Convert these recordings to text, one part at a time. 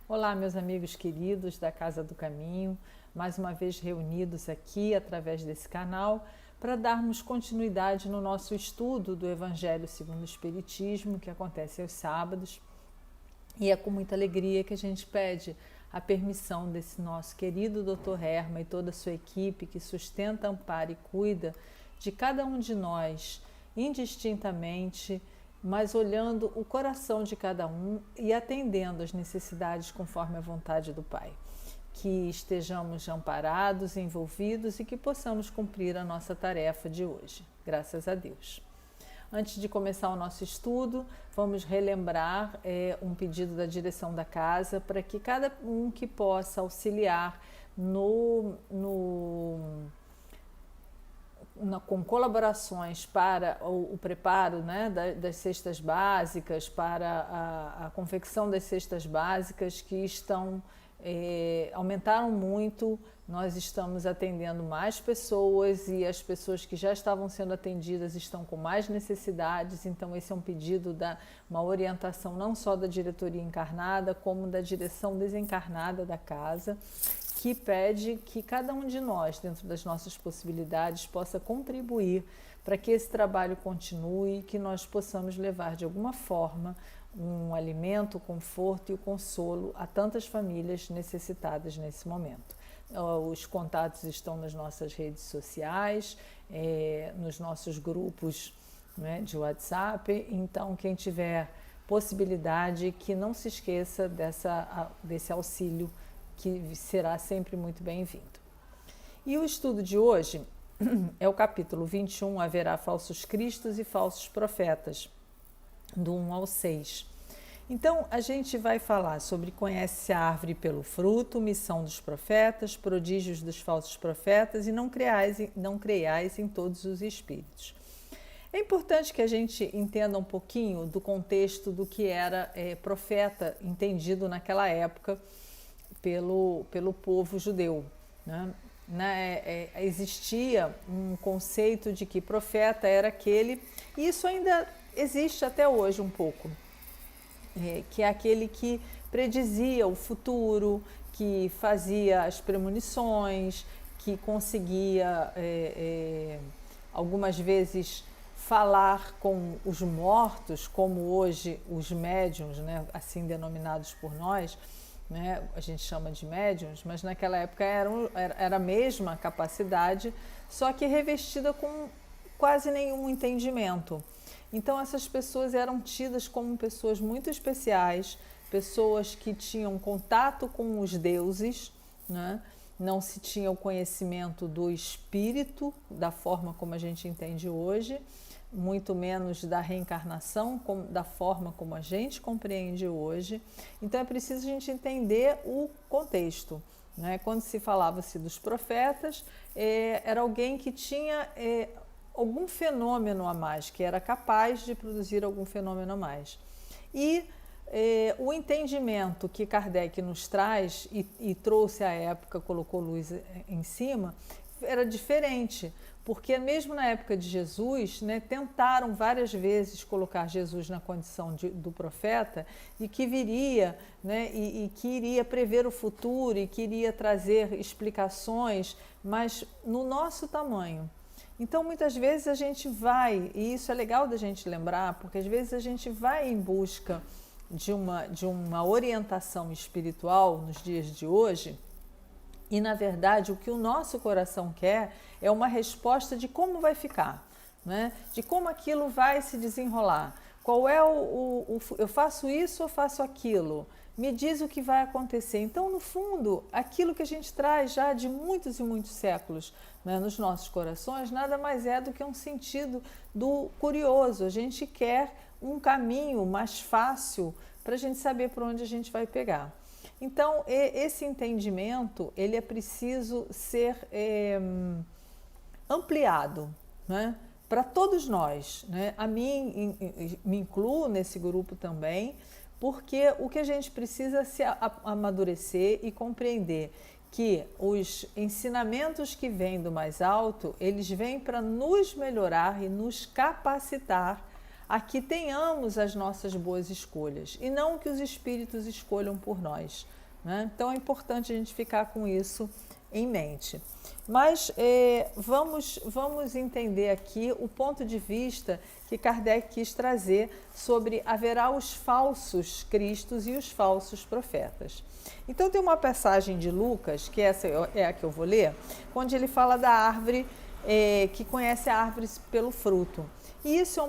Olá, meus amigos queridos da Casa do Caminho, mais uma vez reunidos aqui através desse canal para darmos continuidade no nosso estudo do Evangelho segundo o Espiritismo, que acontece aos sábados. E é com muita alegria que a gente pede a permissão desse nosso querido Dr. Herma e toda a sua equipe que sustenta, ampara e cuida de cada um de nós indistintamente, mas olhando o coração de cada um e atendendo às necessidades conforme a vontade do Pai. Que estejamos amparados, envolvidos e que possamos cumprir a nossa tarefa de hoje. Graças a Deus. Antes de começar o nosso estudo, vamos relembrar um pedido da direção da casa para que cada um que possa auxiliar com colaborações para o preparo, né, das cestas básicas, para a confecção das cestas básicas que aumentaram muito. Nós estamos atendendo mais pessoas e as pessoas que já estavam sendo atendidas estão com mais necessidades, então esse é um pedido, uma orientação não só da diretoria encarnada, como da direção desencarnada da casa, que pede que cada um de nós, dentro das nossas possibilidades, possa contribuir para que esse trabalho continue e que nós possamos levar de alguma forma um alimento, o conforto e o consolo a tantas famílias necessitadas nesse momento. Os contatos estão nas nossas redes sociais, nos nossos grupos, né, de WhatsApp, então quem tiver possibilidade que não se esqueça desse auxílio, que será sempre muito bem-vindo. E o estudo de hoje é o capítulo 21, Haverá Falsos Cristos e Falsos Profetas, do 1 ao 6. Então, a gente vai falar sobre conhece a árvore pelo fruto, missão dos profetas, prodígios dos falsos profetas e não creiais em todos os espíritos. É importante que a gente entenda um pouquinho do contexto do que era profeta entendido naquela época pelo povo judeu, né? Existia um conceito de que profeta era aquele, e isso ainda existe até hoje um pouco, que é aquele que predizia o futuro, que fazia as premonições, que conseguia algumas vezes falar com os mortos, como hoje os médiuns, né, assim denominados por nós, né, a gente chama de médiuns, mas naquela época era a mesma capacidade, só que revestida com quase nenhum entendimento. Então essas pessoas eram tidas como pessoas muito especiais, pessoas que tinham contato com os deuses, né? Não se tinha o conhecimento do espírito, da forma como a gente entende hoje, muito menos da reencarnação, da forma como a gente compreende hoje. Então é preciso a gente entender o contexto, né? Quando se falava-se dos profetas, era alguém que tinha algum fenômeno a mais, que era capaz de produzir algum fenômeno a mais. E o entendimento que Kardec nos traz e trouxe à época, colocou luz em cima, era diferente, porque mesmo na época de Jesus, né, tentaram várias vezes colocar Jesus na condição do profeta e que viria, né, e que iria prever o futuro e que iria trazer explicações, mas no nosso tamanho. Então, muitas vezes a gente vai, e isso é legal da gente lembrar, porque às vezes a gente vai em busca de uma orientação espiritual nos dias de hoje, e na verdade o que o nosso coração quer é uma resposta de como vai ficar, né? De como aquilo vai se desenrolar. Qual é eu faço isso ou faço aquilo? Me diz o que vai acontecer. Então, no fundo, aquilo que a gente traz já de muitos e muitos séculos, né, nos nossos corações, nada mais é do que um sentido do curioso. A gente quer um caminho mais fácil para a gente saber por onde a gente vai pegar. Então, esse entendimento, ele é preciso ser ampliado, né, para todos nós, né? A mim, me incluo nesse grupo também, porque o que a gente precisa é se amadurecer e compreender que os ensinamentos que vêm do mais alto, eles vêm para nos melhorar e nos capacitar a que tenhamos as nossas boas escolhas e não que os espíritos escolham por nós, né? Então é importante a gente ficar com isso em mente. Mas vamos entender aqui o ponto de vista que Kardec quis trazer sobre haverá os falsos cristos e os falsos profetas. Então tem uma passagem de Lucas, que essa é a que eu vou ler, onde ele fala da árvore que conhece a árvore pelo fruto. E isso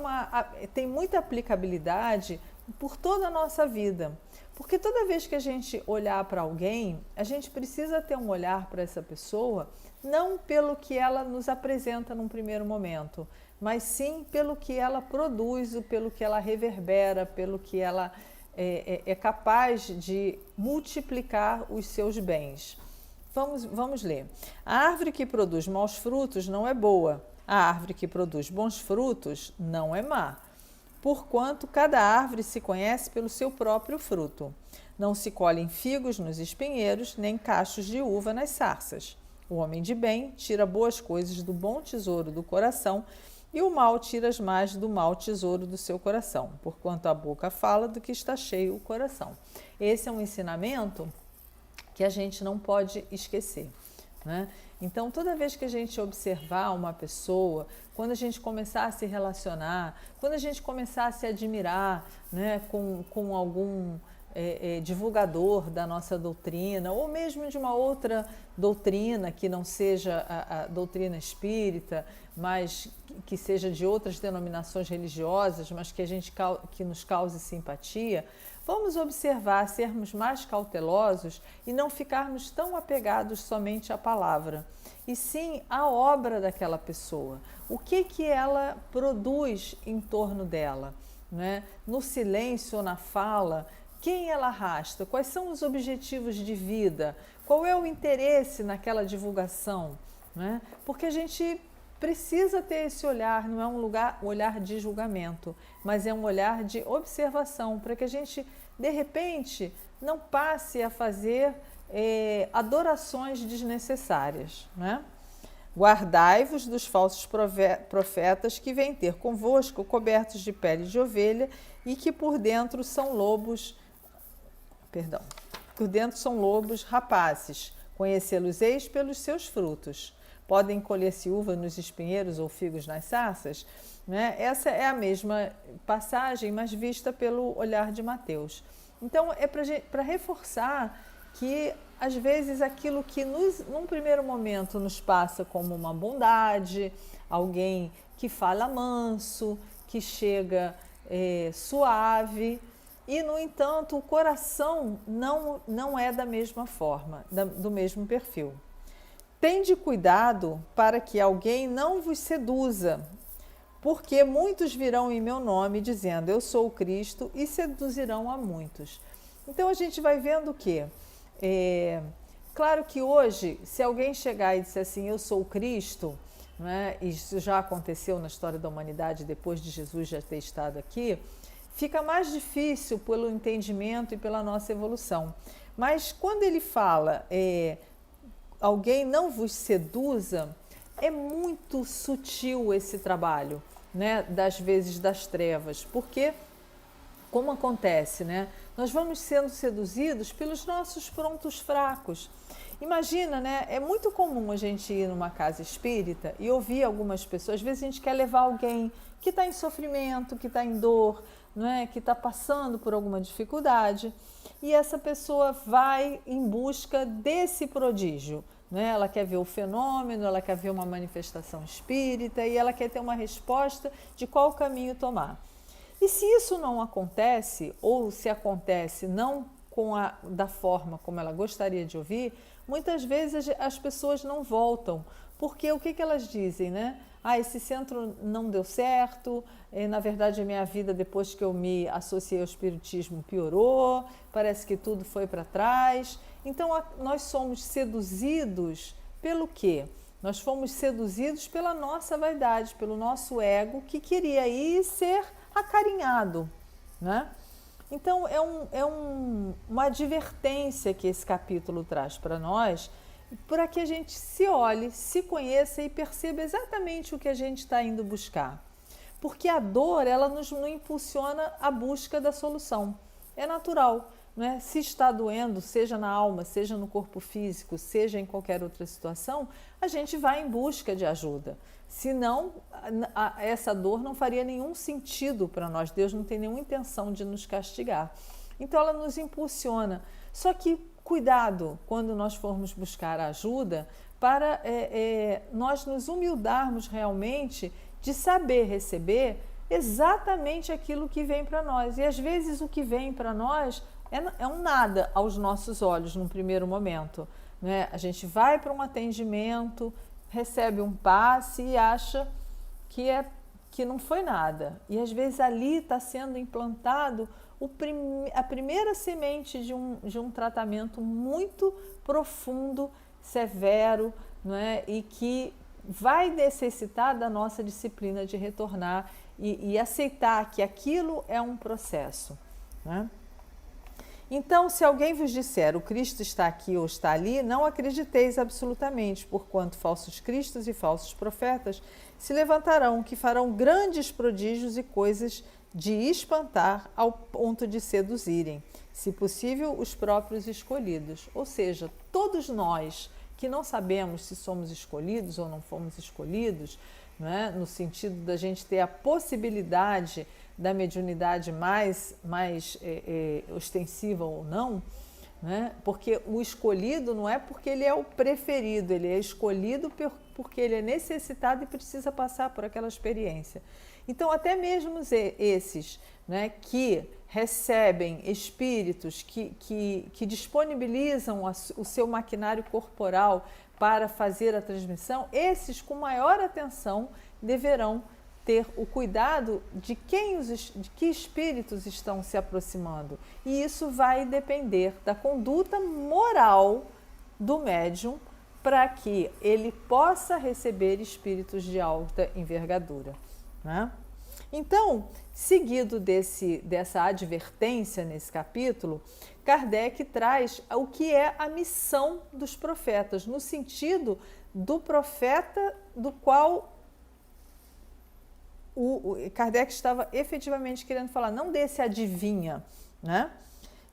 tem muita aplicabilidade por toda a nossa vida. Porque toda vez que a gente olhar para alguém, a gente precisa ter um olhar para essa pessoa, não pelo que ela nos apresenta num primeiro momento, mas sim pelo que ela produz, pelo que ela reverbera, pelo que ela é capaz de multiplicar os seus bens. Vamos ler. A árvore que produz maus frutos não é boa, a árvore que produz bons frutos não é má. Porquanto cada árvore se conhece pelo seu próprio fruto. Não se colhem figos nos espinheiros, nem cachos de uva nas sarças. O homem de bem tira boas coisas do bom tesouro do coração, e o mal tira as más do mau tesouro do seu coração, porquanto a boca fala do que está cheio o coração. Esse é um ensinamento que a gente não pode esquecer, né? Então, toda vez que a gente observar uma pessoa, quando a gente começar a se relacionar, quando a gente começar a se admirar, né, com algum divulgador da nossa doutrina, ou mesmo de uma outra doutrina que não seja a doutrina espírita, mas que seja de outras denominações religiosas, mas que nos cause simpatia, vamos observar, sermos mais cautelosos e não ficarmos tão apegados somente à palavra, e sim à obra daquela pessoa. O que ela produz em torno dela, né? No silêncio ou na fala, quem ela arrasta, quais são os objetivos de vida, qual é o interesse naquela divulgação, né? Porque a gente precisa ter esse olhar, não é um olhar de julgamento, mas é um olhar de observação, para que a gente, de repente, não passe a fazer adorações desnecessárias, né? Guardai-vos dos falsos profetas que vêm ter convosco cobertos de pele de ovelha e que por dentro são lobos rapazes. Conhecê-los-eis pelos seus frutos. Podem colher-se uva nos espinheiros ou figos nas sarças, né? Essa é a mesma passagem, mas vista pelo olhar de Mateus. Então, é para reforçar que, às vezes, aquilo que num primeiro momento nos passa como uma bondade, alguém que fala manso, que chega suave, e, no entanto, o coração não é da mesma forma, do mesmo perfil. Tende cuidado para que alguém não vos seduza, porque muitos virão em meu nome dizendo, eu sou o Cristo, e seduzirão a muitos. Então, a gente vai vendo que, claro que hoje, se alguém chegar e disser assim, eu sou o Cristo, né, isso já aconteceu na história da humanidade, depois de Jesus já ter estado aqui, fica mais difícil pelo entendimento e pela nossa evolução. Mas quando ele fala, alguém não vos seduza, é muito sutil esse trabalho, né, das vezes das trevas, porque, como acontece, né, nós vamos sendo seduzidos pelos nossos pontos fracos. Imagina, né, é muito comum a gente ir numa casa espírita e ouvir algumas pessoas, às vezes a gente quer levar alguém que está em sofrimento, que está em dor, né, que está passando por alguma dificuldade, e essa pessoa vai em busca desse prodígio, né? Ela quer ver o fenômeno, ela quer ver uma manifestação espírita e ela quer ter uma resposta de qual caminho tomar. E se isso não acontece, ou se acontece não da forma como ela gostaria de ouvir, muitas vezes as pessoas não voltam, porque o que elas dizem, né? Esse centro não deu certo, na verdade a minha vida depois que eu me associei ao espiritismo piorou, parece que tudo foi para trás. Então nós somos seduzidos pelo quê? Nós fomos seduzidos pela nossa vaidade, pelo nosso ego que queria ir ser acarinhado, né? Então uma advertência que esse capítulo traz para nós, para que a gente se olhe, se conheça e perceba exatamente o que a gente está indo buscar. Porque a dor, ela nos impulsiona à busca da solução. É natural, não é? Se está doendo, seja na alma, seja no corpo físico, seja em qualquer outra situação, a gente vai em busca de ajuda. Senão, essa dor não faria nenhum sentido para nós. Deus não tem nenhuma intenção de nos castigar. Então, ela nos impulsiona. Só que, cuidado, quando nós formos buscar ajuda, para nós nos humildarmos realmente de saber receber exatamente aquilo que vem para nós. E, às vezes, o que vem para nós é um nada aos nossos olhos, num primeiro momento, né? A gente vai para um atendimento, recebe um passe e acha que não foi nada. E às vezes ali está sendo implantado a primeira semente de um tratamento muito profundo, severo, não é? E que vai necessitar da nossa disciplina de retornar e aceitar que aquilo é um processo, né? Então, se alguém vos disser, o Cristo está aqui ou está ali, não acrediteis absolutamente, porquanto falsos cristos e falsos profetas se levantarão, que farão grandes prodígios e coisas de espantar ao ponto de seduzirem, se possível, os próprios escolhidos. Ou seja, todos nós que não sabemos se somos escolhidos ou não fomos escolhidos, né, no sentido da gente ter a possibilidade da mediunidade mais ostensiva ou não, né? Porque o escolhido não é porque ele é o preferido, ele é escolhido porque ele é necessitado e precisa passar por aquela experiência. Então, até mesmo esses, né, que recebem espíritos que disponibilizam o seu maquinário corporal para fazer a transmissão, esses com maior atenção deverão ter o cuidado de que espíritos estão se aproximando. E isso vai depender da conduta moral do médium para que ele possa receber espíritos de alta envergadura, né? Então, seguido dessa advertência nesse capítulo, Kardec traz o que é a missão dos profetas, no sentido do profeta do qual o Kardec estava efetivamente querendo falar, não desse adivinha, né?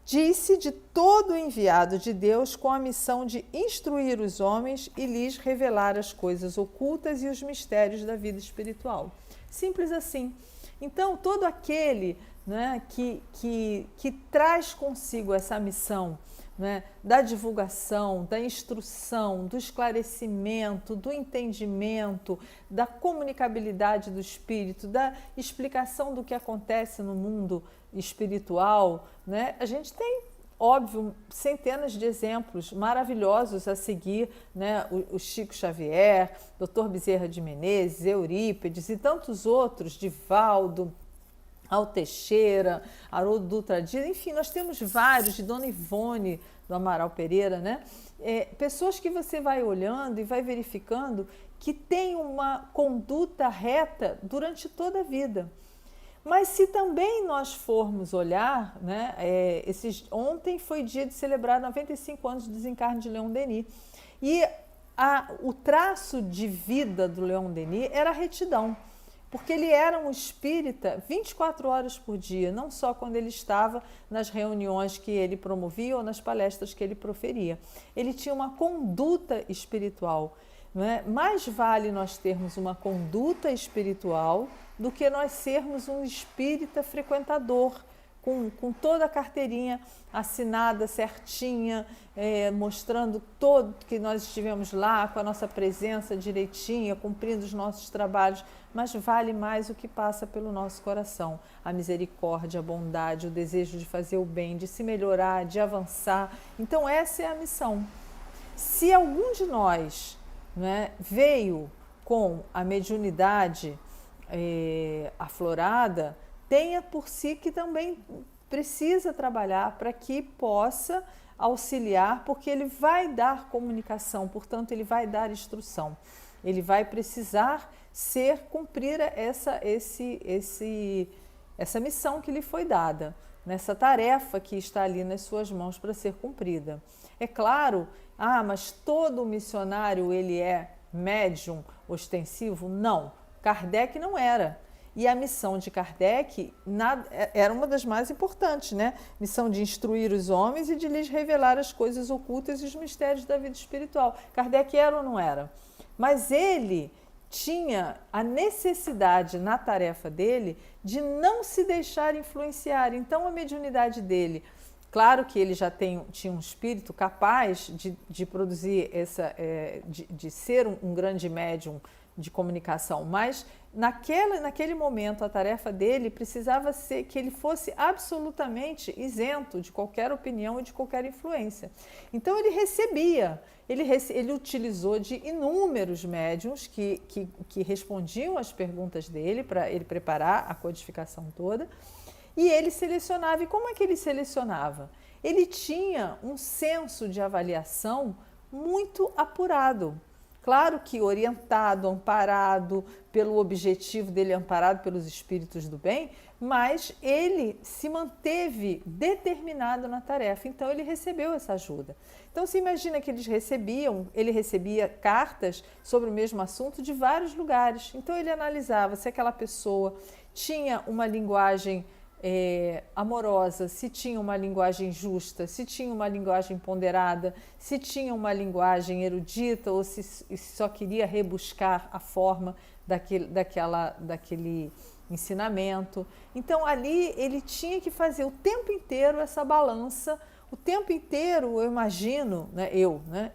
Disse de todo enviado de Deus com a missão de instruir os homens e lhes revelar as coisas ocultas e os mistérios da vida espiritual. Simples assim. Então, todo aquele, né, que traz consigo essa missão, né, da divulgação, da instrução, do esclarecimento, do entendimento, da comunicabilidade do espírito, da explicação do que acontece no mundo espiritual, né? A gente tem, óbvio, centenas de exemplos maravilhosos a seguir, né? O Chico Xavier, Dr. Bezerra de Menezes, Eurípides e tantos outros, Divaldo, Al Teixeira, Haroldo Dutra Dias, enfim, nós temos vários, de Dona Ivone do Amaral Pereira, né? Pessoas que você vai olhando e vai verificando que tem uma conduta reta durante toda a vida. Mas se também nós formos olhar, né, ontem foi dia de celebrar 95 anos do desencarne de Leon Denis, e o traço de vida do Leon Denis era a retidão, porque ele era um espírita 24 horas por dia, não só quando ele estava nas reuniões que ele promovia ou nas palestras que ele proferia. Ele tinha uma conduta espiritual. Não é? Mais vale nós termos uma conduta espiritual do que nós sermos um espírita frequentador, com toda a carteirinha assinada certinha, mostrando todo que nós estivemos lá, com a nossa presença direitinha, cumprindo os nossos trabalhos, mas vale mais o que passa pelo nosso coração, a misericórdia, a bondade, o desejo de fazer o bem, de se melhorar, de avançar. Então essa é a missão. Se algum de nós, né, veio com a mediunidade aflorada, tenha por si que também precisa trabalhar para que possa auxiliar, porque ele vai dar comunicação, portanto, ele vai dar instrução. Ele vai precisar cumprir essa missão que lhe foi dada, nessa tarefa que está ali nas suas mãos para ser cumprida. É claro, mas todo missionário ele é médium ostensivo? Não, Kardec não era. E a missão de Kardec era uma das mais importantes, né? Missão de instruir os homens e de lhes revelar as coisas ocultas e os mistérios da vida espiritual. Kardec era ou não era? Mas ele tinha a necessidade na tarefa dele de não se deixar influenciar. Então a mediunidade dele, claro que ele já tinha um espírito capaz de produzir de ser um grande médium de comunicação, mas naquele momento a tarefa dele precisava ser que ele fosse absolutamente isento de qualquer opinião e de qualquer influência. Então ele recebia, ele utilizou de inúmeros médiuns que respondiam às perguntas dele para ele preparar a codificação toda, e ele selecionava. E como é que ele selecionava? Ele tinha um senso de avaliação muito apurado. Claro que orientado, amparado pelo objetivo dele, amparado pelos espíritos do bem, mas ele se manteve determinado na tarefa, então ele recebeu essa ajuda. Então se imagina que ele recebia cartas sobre o mesmo assunto de vários lugares, então ele analisava se aquela pessoa tinha uma linguagem amorosa, se tinha uma linguagem justa, se tinha uma linguagem ponderada, se tinha uma linguagem erudita ou se só queria rebuscar a forma daquele ensinamento. Então ali ele tinha que fazer o tempo inteiro essa balança, o tempo inteiro eu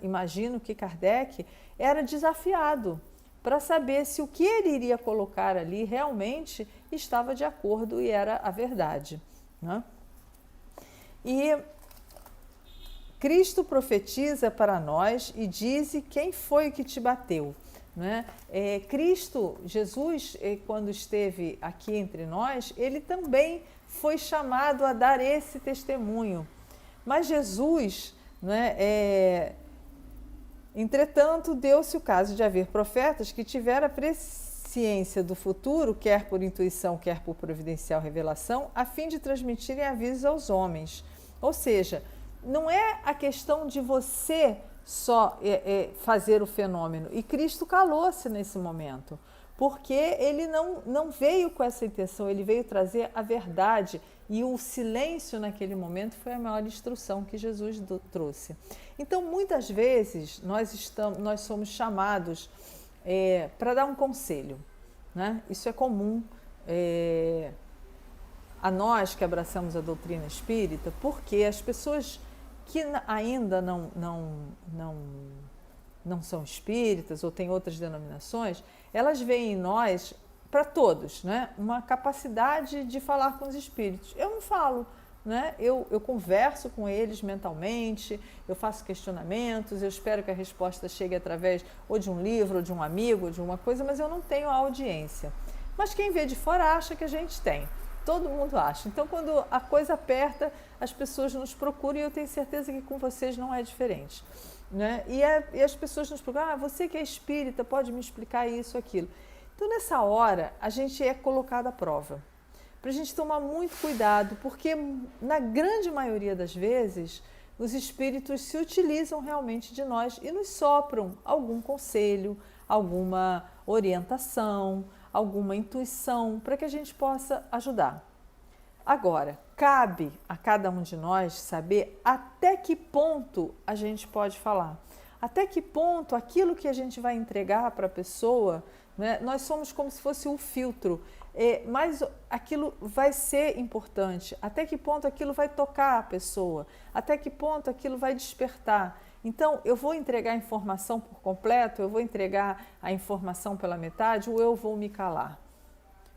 imagino que Kardec era desafiado para saber se o que ele iria colocar ali realmente estava de acordo e era a verdade, né? E Cristo profetiza para nós e diz: quem foi que te bateu? Né? Cristo, Jesus, quando esteve aqui entre nós, ele também foi chamado a dar esse testemunho. Mas Jesus, né, entretanto, deu-se o caso de haver profetas que tiveram a presciência do futuro, quer por intuição, quer por providencial revelação, a fim de transmitirem avisos aos homens. Ou seja, não é a questão de você só fazer o fenômeno. E Cristo calou-se nesse momento, porque ele não veio com essa intenção, ele veio trazer a verdade. E o silêncio naquele momento foi a maior instrução que Jesus trouxe. Então, muitas vezes, nós somos chamados para dar um conselho, né? Isso é comum a nós que abraçamos a doutrina espírita, porque as pessoas que ainda não são espíritas ou têm outras denominações, elas veem em nós, para todos, né, uma capacidade de falar com os espíritos. Eu não falo, né? Eu converso com eles mentalmente, eu faço questionamentos, eu espero que a resposta chegue através ou de um livro, ou de um amigo, ou de uma coisa, mas eu não tenho a audiência. Mas quem vê de fora acha que a gente tem. Todo mundo acha. Então, quando a coisa aperta, as pessoas nos procuram, e eu tenho certeza que com vocês não é diferente, né? E as pessoas nos procuram: você que é espírita, pode me explicar isso, aquilo. Então, nessa hora, a gente é colocado à prova, para a gente tomar muito cuidado, porque na grande maioria das vezes, os espíritos se utilizam realmente de nós e nos sopram algum conselho, alguma orientação, alguma intuição, para que a gente possa ajudar. Agora, cabe a cada um de nós saber até que ponto a gente pode falar, até que ponto aquilo que a gente vai entregar para a pessoa, né, nós somos como se fosse um filtro, mas aquilo vai ser importante, até que ponto aquilo vai tocar a pessoa, até que ponto aquilo vai despertar. Então, eu vou entregar a informação por completo, eu vou entregar a informação pela metade, ou eu vou me calar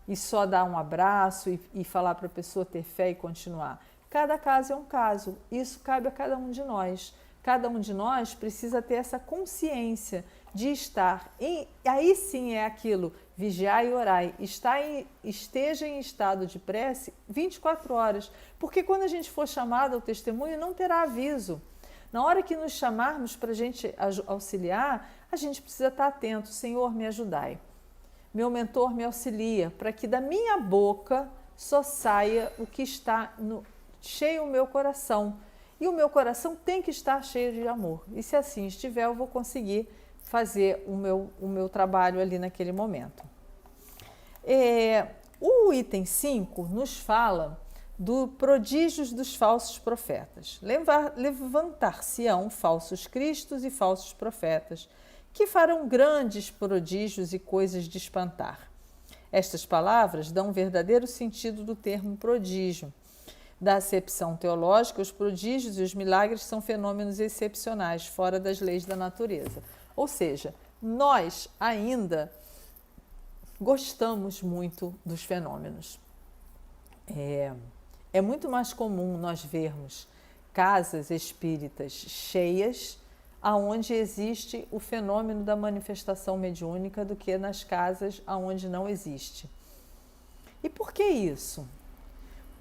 e só dar um abraço e falar para a pessoa ter fé e continuar. Cada caso é um caso, isso cabe a cada um de nós. Cada um de nós precisa ter essa consciência de estar, aí sim é aquilo, vigiai e orai, esteja em estado de prece 24 horas, porque quando a gente for chamado ao testemunho não terá aviso. Na hora que nos chamarmos para a gente auxiliar, a gente precisa estar atento: Senhor, me ajudai. Meu mentor me auxilia, para que da minha boca só saia o que está cheio o meu coração. E o meu coração tem que estar cheio de amor. E se assim estiver, eu vou conseguir fazer o meu trabalho ali naquele momento. O item 5 nos fala do prodígios dos falsos profetas. Levantar-se-ão falsos cristos e falsos profetas, que farão grandes prodígios e coisas de espantar. Estas palavras dão um verdadeiro sentido do termo prodígio. Da acepção teológica, os prodígios e os milagres são fenômenos excepcionais, fora das leis da natureza. Ou seja, nós ainda gostamos muito dos fenômenos. É muito mais comum nós vermos casas espíritas cheias, aonde existe o fenômeno da manifestação mediúnica, do que nas casas aonde não existe. E por que isso?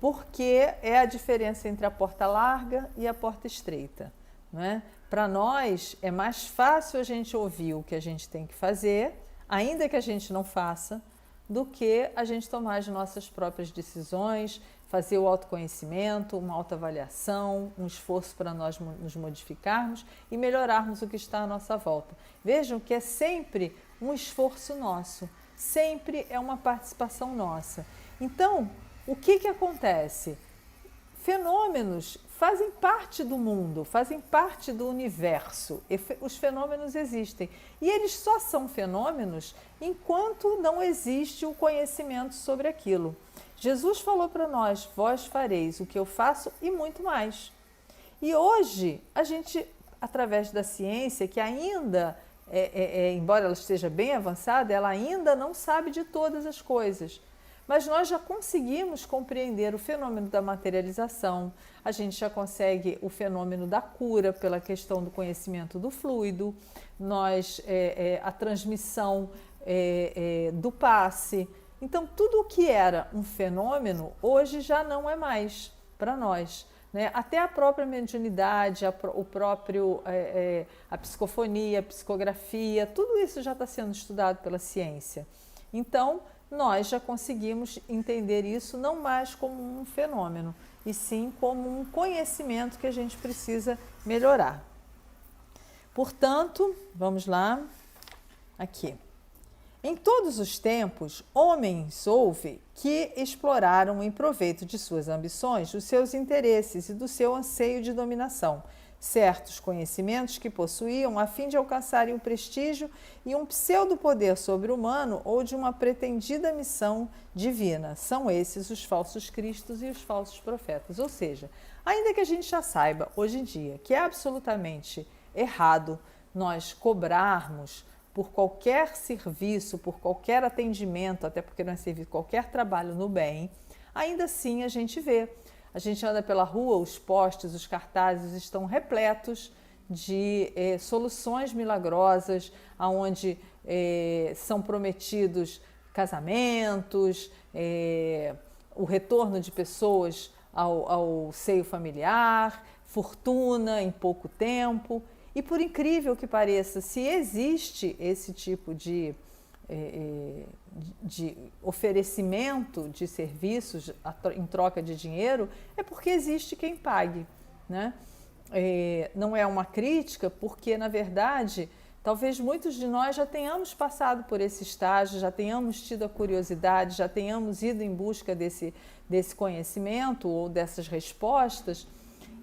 Porque é a diferença entre a porta larga e a porta estreita, né? Para nós é mais fácil a gente ouvir o que a gente tem que fazer, ainda que a gente não faça, do que a gente tomar as nossas próprias decisões, fazer o autoconhecimento, uma autoavaliação, um esforço para nós nos modificarmos e melhorarmos o que está à nossa volta. Vejam que é sempre um esforço nosso, sempre é uma participação nossa. Então, o que acontece? Fenômenos fazem parte do mundo, fazem parte do universo. Os fenômenos existem. E eles só são fenômenos enquanto não existe o conhecimento sobre aquilo. Jesus falou para nós: vós fareis o que eu faço e muito mais. E hoje, a gente, através da ciência, que ainda, embora ela esteja bem avançada, ela ainda não sabe de todas as coisas. Mas nós já conseguimos compreender o fenômeno da materialização, a gente já consegue o fenômeno da cura pela questão do conhecimento do fluido, a transmissão do passe. Então, tudo o que era um fenômeno, hoje já não é mais para nós, né? Até a própria mediunidade, a psicofonia, a psicografia, tudo isso já está sendo estudado pela ciência. Então, nós já conseguimos entender isso não mais como um fenômeno, e sim como um conhecimento que a gente precisa melhorar. Portanto, vamos lá, aqui. Em todos os tempos, homens houve que exploraram em proveito de suas ambições, dos seus interesses e do seu anseio de dominação, certos conhecimentos que possuíam a fim de alcançarem o prestígio e um pseudo-poder sobre-humano ou de uma pretendida missão divina. São esses os falsos cristos e os falsos profetas. Ou seja, ainda que a gente já saiba hoje em dia que é absolutamente errado nós cobrarmos por qualquer serviço, por qualquer atendimento, até porque não é serviço, qualquer trabalho no bem, ainda assim a gente vê. A gente anda pela rua, os postes, os cartazes estão repletos de soluções milagrosas, onde são prometidos casamentos, o retorno de pessoas ao seio familiar, fortuna em pouco tempo. E por incrível que pareça, se existe esse tipo de oferecimento de serviços em troca de dinheiro, é porque existe quem pague, né? Não é uma crítica, porque, na verdade, talvez muitos de nós já tenhamos passado por esse estágio, já tenhamos tido a curiosidade, já tenhamos ido em busca desse conhecimento ou dessas respostas,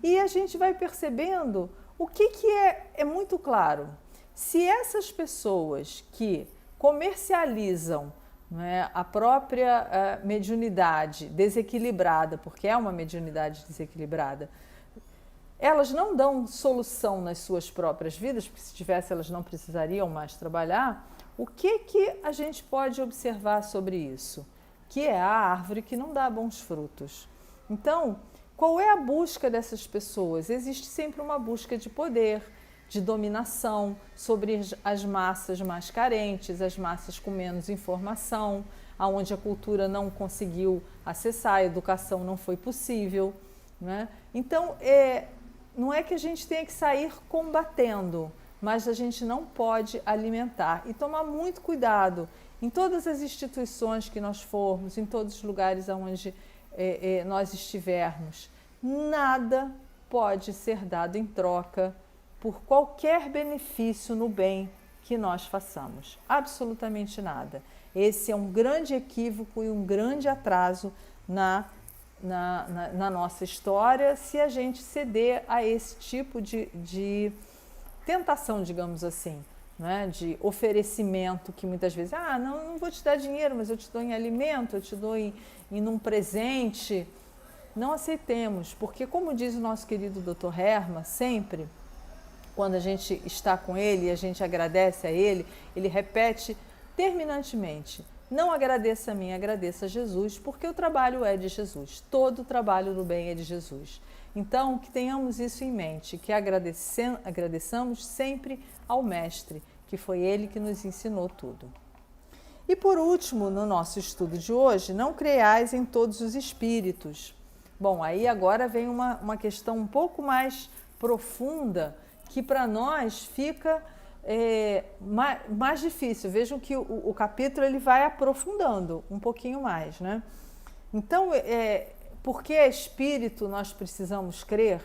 e a gente vai percebendo o que é muito claro. Se essas pessoas que comercializam, né, a própria mediunidade desequilibrada, porque é uma mediunidade desequilibrada, elas não dão solução nas suas próprias vidas, porque se tivesse elas não precisariam mais trabalhar, o que a gente pode observar sobre isso? Que é a árvore que não dá bons frutos. Então, qual é a busca dessas pessoas? Existe sempre uma busca de poder, de dominação sobre as massas mais carentes, as massas com menos informação, aonde a cultura não conseguiu acessar, a educação não foi possível, né? Então, não é que a gente tenha que sair combatendo, mas a gente não pode alimentar e tomar muito cuidado em todas as instituições que nós formos, em todos os lugares onde nós estivermos. Nada pode ser dado em troca por qualquer benefício no bem que nós façamos. Absolutamente nada. Esse é um grande equívoco e um grande atraso na nossa história se a gente ceder a esse tipo de tentação, digamos assim, né? De oferecimento que muitas vezes, não vou te dar dinheiro, mas eu te dou em alimento, eu te dou em um presente. Não aceitemos, porque como diz o nosso querido Dr. Herman, sempre, quando a gente está com ele e a gente agradece a ele, ele repete terminantemente: não agradeça a mim, agradeça a Jesus, porque o trabalho é de Jesus. Todo o trabalho do bem é de Jesus. Então, que tenhamos isso em mente, que agradeçamos sempre ao Mestre, que foi ele que nos ensinou tudo. E por último, no nosso estudo de hoje, não creiais em todos os espíritos. Bom, aí agora vem uma questão um pouco mais profunda, que para nós fica mais difícil. Vejam que o capítulo ele vai aprofundando um pouquinho mais, né? Então, por que espírito nós precisamos crer?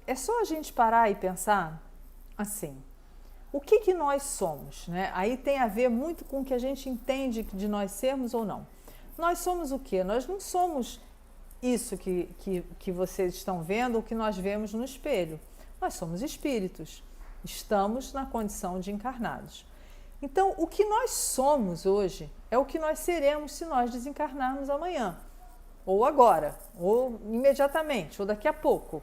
É só a gente parar e pensar assim: o que nós somos, né? Aí tem a ver muito com o que a gente entende de nós sermos ou não. Nós somos o quê? Nós não somos isso que vocês estão vendo ou que nós vemos no espelho. Nós somos espíritos. Estamos na condição de encarnados. Então, o que nós somos hoje é o que nós seremos se nós desencarnarmos amanhã, ou agora, ou imediatamente, ou daqui a pouco.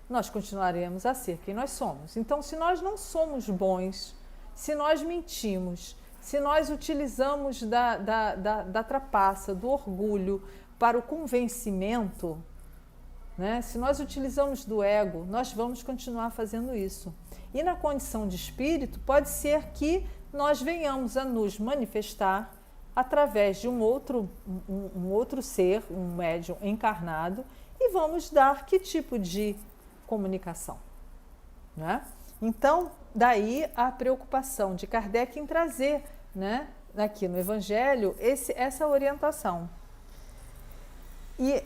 Nós continuaremos a ser quem nós somos. Então, se nós não somos bons, se nós mentimos, se nós utilizamos da trapaça, do orgulho para o convencimento, né? Se nós utilizamos do ego, nós vamos continuar fazendo isso. E na condição de espírito, pode ser que nós venhamos a nos manifestar através de um outro ser, um médium encarnado, e vamos dar que tipo de comunicação, né? Então, daí a preocupação de Kardec em trazer, né, aqui no Evangelho essa orientação. E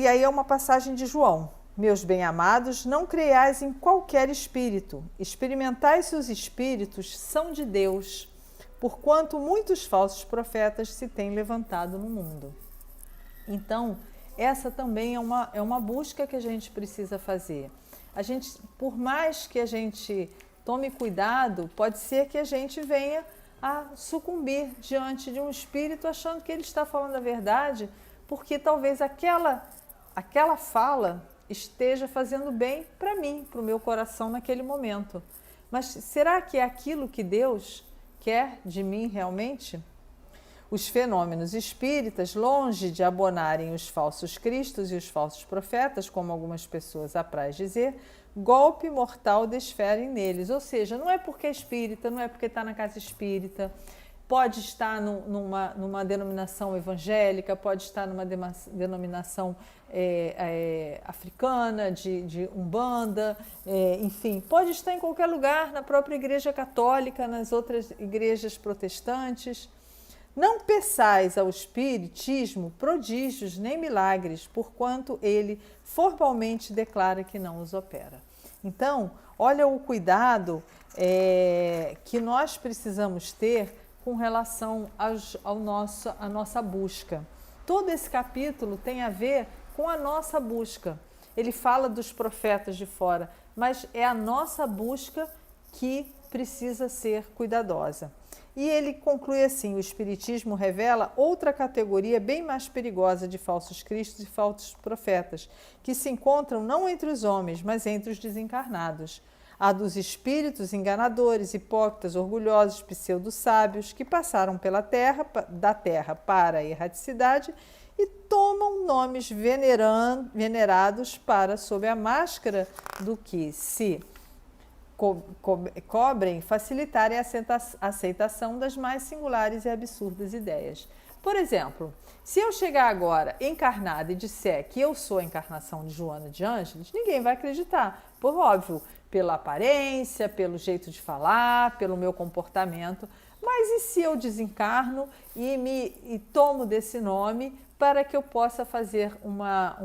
aí é uma passagem de João: meus bem-amados, não creiais em qualquer espírito, experimentai se os espíritos são de Deus, porquanto muitos falsos profetas se têm levantado no mundo. Então, essa também é uma busca que a gente precisa fazer. A gente, por mais que a gente tome cuidado, pode ser que a gente venha a sucumbir diante de um espírito achando que ele está falando a verdade, porque talvez aquela fala esteja fazendo bem para mim, para o meu coração naquele momento. Mas será que é aquilo que Deus quer de mim realmente? Os fenômenos espíritas, longe de abonarem os falsos cristos e os falsos profetas, como algumas pessoas apraz dizer, golpe mortal desferem neles. Ou seja, não é porque é espírita, não é porque está na casa espírita, pode estar numa denominação evangélica, pode estar numa denominação africana, de Umbanda, enfim, pode estar em qualquer lugar, na própria Igreja Católica, nas outras igrejas protestantes. Não peçais ao Espiritismo prodígios nem milagres, porquanto ele formalmente declara que não os opera. Então, olha o cuidado que nós precisamos ter com relação à nossa busca. Todo esse capítulo tem a ver com a nossa busca. Ele fala dos profetas de fora, mas é a nossa busca que precisa ser cuidadosa. E ele conclui assim: o Espiritismo revela outra categoria bem mais perigosa de falsos cristos e falsos profetas, que se encontram não entre os homens, mas entre os desencarnados. A dos espíritos enganadores, hipócritas, orgulhosos, pseudo-sábios, que passaram da terra para a erraticidade e tomam nomes venerados para, sob a máscara do que se cobrem, facilitarem a aceitação das mais singulares e absurdas ideias. Por exemplo, se eu chegar agora encarnada e disser que eu sou a encarnação de Joana de Ângeles, ninguém vai acreditar, por óbvio, pela aparência, pelo jeito de falar, pelo meu comportamento. Mas e se eu desencarno e tomo desse nome para que eu possa fazer uma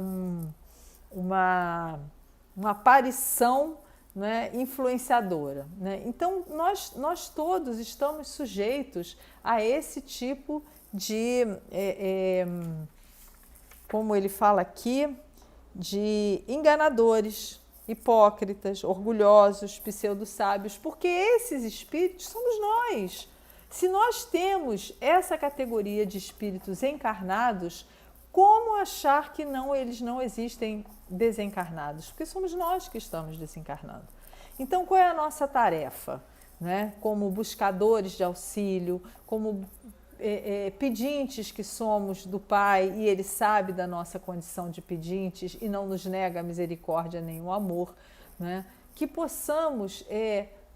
aparição, né, influenciadora, né? Então, nós todos estamos sujeitos a esse tipo de, como ele fala aqui, de enganadores, hipócritas, orgulhosos, pseudo-sábios, porque esses espíritos somos nós. Se nós temos essa categoria de espíritos encarnados, como achar que eles não existem desencarnados? Porque somos nós que estamos desencarnando. Então, qual é a nossa tarefa? Né? Como buscadores de auxílio, como pedintes que somos do Pai, e Ele sabe da nossa condição de pedintes e não nos nega a misericórdia nem o amor, né? Que possamos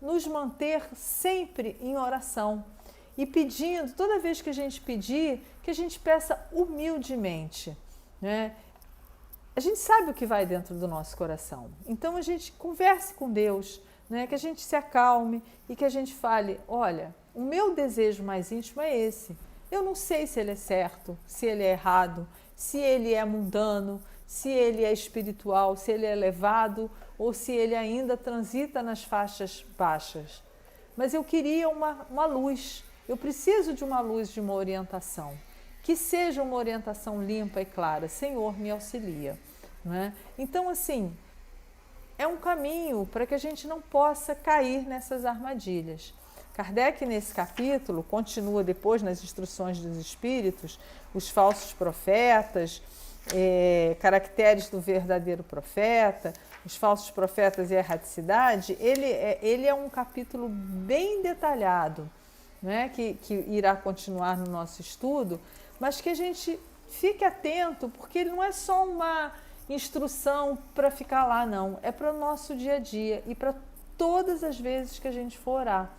nos manter sempre em oração e pedindo, toda vez que a gente pedir, que a gente peça humildemente, né? A gente sabe o que vai dentro do nosso coração, então a gente converse com Deus, né? Que a gente se acalme e que a gente fale, olha, o meu desejo mais íntimo é esse. Eu não sei se ele é certo, se ele é errado, se ele é mundano, se ele é espiritual, se ele é elevado ou se ele ainda transita nas faixas baixas. Mas eu queria uma luz, eu preciso de uma luz, de uma orientação. Que seja uma orientação limpa e clara. Senhor, me auxilia. Não é? Então, assim, é um caminho para que a gente não possa cair nessas armadilhas. Kardec, nesse capítulo, continua depois nas instruções dos espíritos, os falsos profetas, caracteres do verdadeiro profeta, os falsos profetas e a erraticidade. Ele é um capítulo bem detalhado, né, que irá continuar no nosso estudo, mas que a gente fique atento, porque ele não é só uma instrução para ficar lá, não. É para o nosso dia a dia e para todas as vezes que a gente for orar.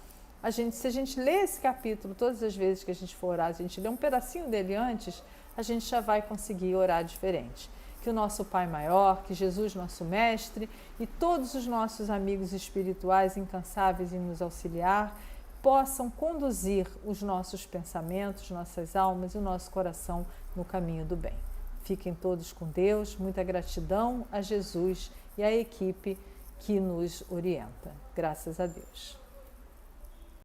Se a gente lê esse capítulo todas as vezes que a gente for orar, a gente lê um pedacinho dele antes, a gente já vai conseguir orar diferente. Que o nosso Pai maior, que Jesus, nosso Mestre, e todos os nossos amigos espirituais incansáveis em nos auxiliar, possam conduzir os nossos pensamentos, nossas almas e o nosso coração no caminho do bem. Fiquem todos com Deus, muita gratidão a Jesus e à equipe que nos orienta. Graças a Deus.